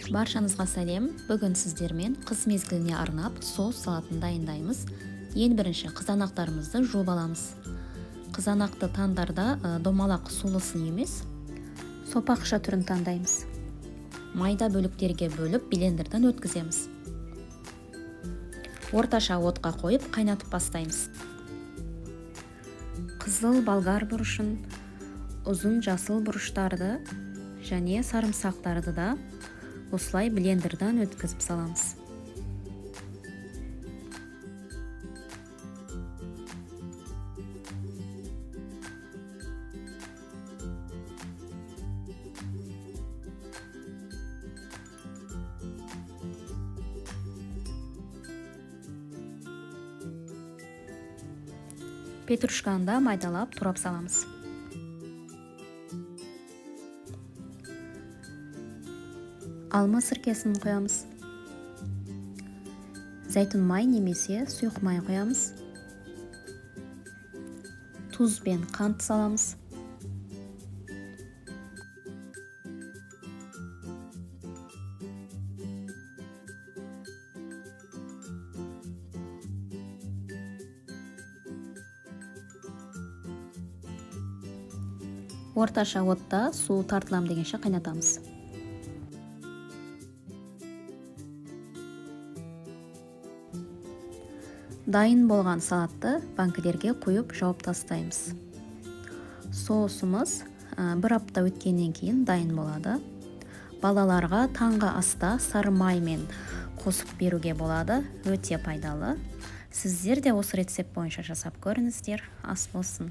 Баршаңызға сәлем. Бүгін сіздермен қыс мезгіліне арнап соус салатын дайындаймыз. Ең бірінші қызанақтарымызды жуып аламыз. Қызанақты таңдарда домалақ сулысын емес, сопақша түрін таңдаймыз. Майда бөліктерге бөліп блендерден өткіземіз. Орташа отқа қойып қайнатып бастаймыз. Қызыл, болгар бұрышын, ұзын жасыл бұрыштарды және сарымсақтарды да осылай блендерден өткізіп саламыз. Петрушканы да майдалап турап саламыз. Алма сіркесін қоямыз. Зәйтүн май немесе сұйық май қоямыз. Тұз бен қант саламыз. Орташа отта су тартылам дегенше қайнатамыз. Дайын болған салатты банкілерге құйып жауып тастаймыз. Соусымыз бір апта өткеннен кейін дайын болады. Балаларға таңғы аста сары маймен қосып беруге болады. Өте пайдалы. Сіздер де осы рецепт бойынша жасап көріңіздер. Ас болсын.